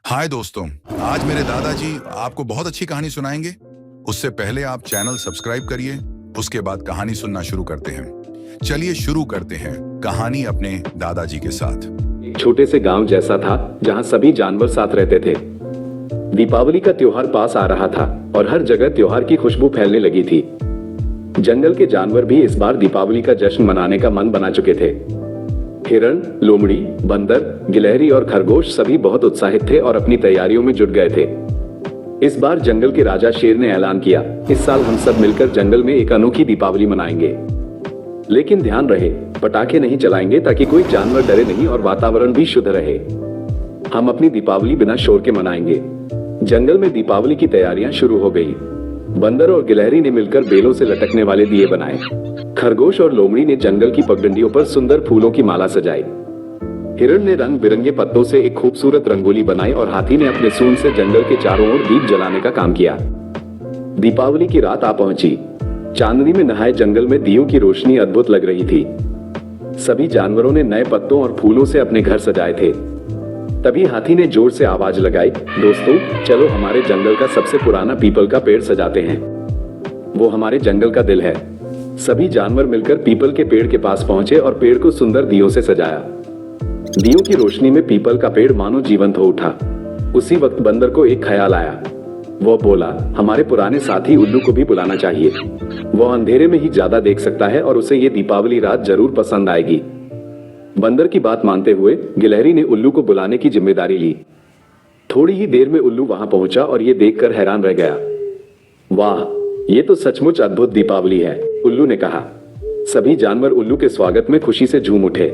हाय दोस्तों, आज मेरे दादाजी आपको बहुत अच्छी कहानी सुनाएंगे। उससे पहले आप चैनल सब्सक्राइब करिए, उसके बाद कहानी सुनना शुरू करते हैं। चलिए शुरू करते हैं कहानी अपने दादाजी के साथ। एक छोटे से गांव जैसा था जहां सभी जानवर साथ रहते थे। दीपावली का त्योहार पास आ रहा था और हर जगह त्योहार की खुशबू फैलने लगी थी। जंगल के जानवर भी इस बार दीपावली का जश्न मनाने का मन बना चुके थे। हिरण, लोमड़ी, बंदर, गिलहरी और खरगोश सभी बहुत उत्साहित थे और अपनी तैयारियों में जुट गए थे। इस बार जंगल के राजा शेर ने ऐलान किया, इस साल हम सब मिलकर जंगल में एक अनोखी दीपावली मनाएंगे। लेकिन ध्यान रहे, पटाखे नहीं चलाएंगे ताकि कोई जानवर डरे नहीं और वातावरण भी शुद्ध रहे। हम अपनी दीपावली बिना शोर के मनाएंगे। जंगल में दीपावली की तैयारियां शुरू हो गई। बंदर और गिलहरी ने मिलकर बेलों से लटकने वाले दिए बनाए। खरगोश और लोमड़ी ने जंगल की पगडंडियों पर सुंदर फूलों की माला सजाई। हिरण ने रंग बिरंगे पत्तों से एक खूबसूरत रंगोली बनाई और हाथी ने अपने सूंड से जंगल के चारों ओर दीप जलाने का काम किया। दीपावली की रात आ पहुंची। चांदनी में नहाए जंगल में दियों की रोशनी अद्भुत लग रही थी। सभी जानवरों ने नए पत्तों और फूलों से अपने घर सजाए थे। तभी हाथी ने जोर से आवाज लगाई, दोस्तों चलो हमारे जंगल का सबसे पुराना पीपल का पेड़ सजाते हैं। वो हमारे जंगल का दिल है। सभी जानवर मिलकर पीपल के पेड़ के पास पहुंचे और पेड़ को सुंदर दियों से सजाया। दियों की रोशनी में पीपल का पेड़ मानो जीवंत हो उठा। उसी वक्त बंदर को एक ख्याल आया। वो बोला, हमारे पुराने साथी उल्लू को भी बुलाना चाहिए। वो अंधेरे में ही ज्यादा देख सकता है और उसे ये दीपावली रात जरूर पसंद आएगी। बंदर की बात मानते हुए गिलहरी ने उल्लू को बुलाने की जिम्मेदारी ली। थोड़ी ही देर में उल्लू वहां पहुंचा और ये देखकर हैरान रह गया। वाह, ये तो सचमुच अद्भुत दीपावली है, उल्लू ने कहा। सभी जानवर उल्लू के स्वागत में खुशी से झूम उठे।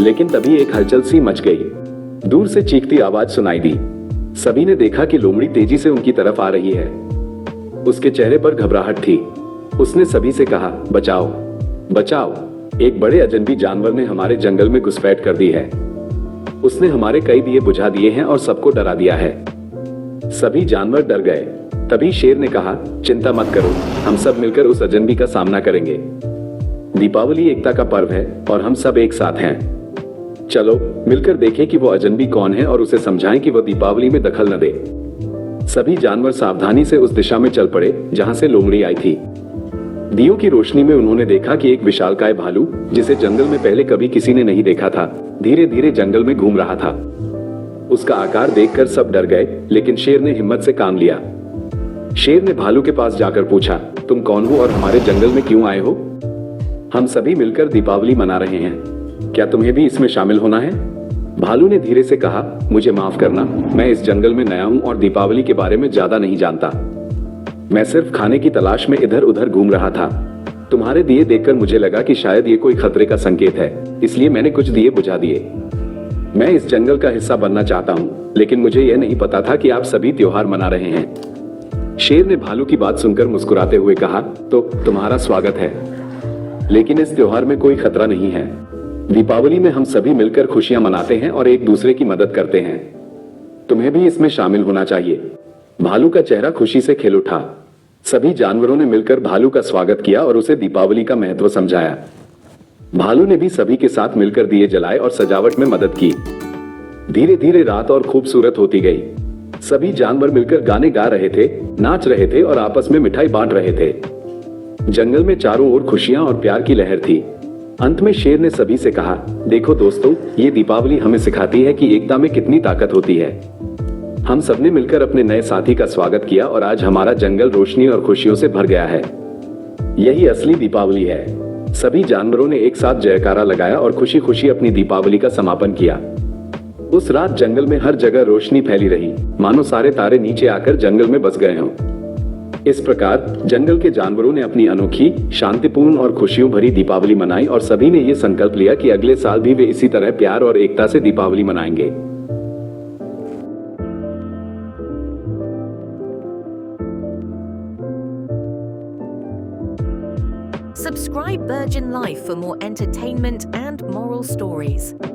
लेकिन तभी एक हलचल सी मच गई। दूर से चीखती आवाज सुनाई दी। सभी ने देखा कि लोमड़ी तेजी से उनकी तरफ आ रही है। उसके चेहरे पर घबराहट थी। उसने सभी से कहा, बचाओ बचाओ, एक बड़े अजनबी जानवर ने हमारे जंगल में घुसपैठ कर दी है। उसने हमारे कई दिए बुझा दिए हैं और सबको डरा दिया है। सभी जानवर डर गए। तभी शेर ने कहा, चिंता मत करो, हम सब मिलकर उस अजनबी का सामना करेंगे। दीपावली एकता का पर्व है और हम सब एक साथ हैं। चलो मिलकर देखें कि वो अजनबी कौन है और उसे समझाएं कि वो दीपावली में दखल न दे। सभी जानवर सावधानी से उस दिशा में चल पड़े जहां से लोमड़ी आई थी। दियों की रोशनी में उन्होंने देखा कि एक विशालकाय भालू, जिसे जंगल में पहले कभी किसी ने नहीं देखा था, धीरे धीरे जंगल में घूम रहा था। उसका आकार देखकर सब डर गए, लेकिन शेर ने हिम्मत से काम लिया। शेर ने भालू के पास जाकर पूछा, तुम कौन हो और हमारे जंगल में क्यों आए हो? हम सभी मिलकर दीपावली मना रहे हैं, क्या तुम्हें भी इसमें शामिल होना है? भालू ने धीरे से कहा, मुझे माफ करना, मैं इस जंगल में नया हूं और दीपावली के बारे में ज्यादा नहीं जानता। मैं सिर्फ खाने की तलाश में इधर उधर घूम रहा था। तुम्हारे दिए देखकर मुझे लगा कि शायद ये कोई खतरे का संकेत है, इसलिए मैंने कुछ दिए बुझा दिए। मैं इस जंगल का हिस्सा बनना चाहता हूँ, लेकिन मुझे यह नहीं पता था कि आप सभी त्योहार मना रहे हैं। शेर ने भालू की बात सुनकर मुस्कुराते हुए कहा, तो तुम्हारा स्वागत है, लेकिन इस त्योहार में कोई खतरा नहीं है। दीपावली में हम सभी मिलकर खुशियां मनाते हैं और एक दूसरे की मदद करते हैं। तुम्हें भी इसमें शामिल होना चाहिए। भालू का चेहरा खुशी से खिल उठा। सभी जानवरों ने मिलकर भालू का स्वागत किया और उसे दीपावली का महत्व समझाया। भालू ने भी सभी के साथ मिलकर दिए जलाए और सजावट में मदद की। धीरे धीरे रात और खूबसूरत होती गई। सभी जानवर मिलकर गाने गा रहे थे, नाच रहे थे और आपस में मिठाई बांट रहे थे। जंगल में चारों ओर खुशियां और प्यार की लहर थी। अंत में शेर ने सभी से कहा, देखो दोस्तों, ये दीपावली हमें सिखाती है कि एकता में कितनी ताकत होती है। हम सबने मिलकर अपने नए साथी का स्वागत किया और आज हमारा जंगल रोशनी और खुशियों से भर गया है। यही असली दीपावली है। सभी जानवरों ने एक साथ जयकारा लगाया और खुशी खुशी अपनी दीपावली का समापन किया। उस रात जंगल में हर जगह रोशनी फैली रही, मानो सारे तारे नीचे आकर जंगल में बस गए हों। इस प्रकार जंगल के जानवरों ने अपनी अनोखी, शांतिपूर्ण और खुशियों भरी दीपावली मनाई और सभी ने ये संकल्प लिया कि अगले साल भी वे इसी तरह प्यार और एकता से दीपावली मनाएंगे। Subscribe Virgin Life for more entertainment and moral stories.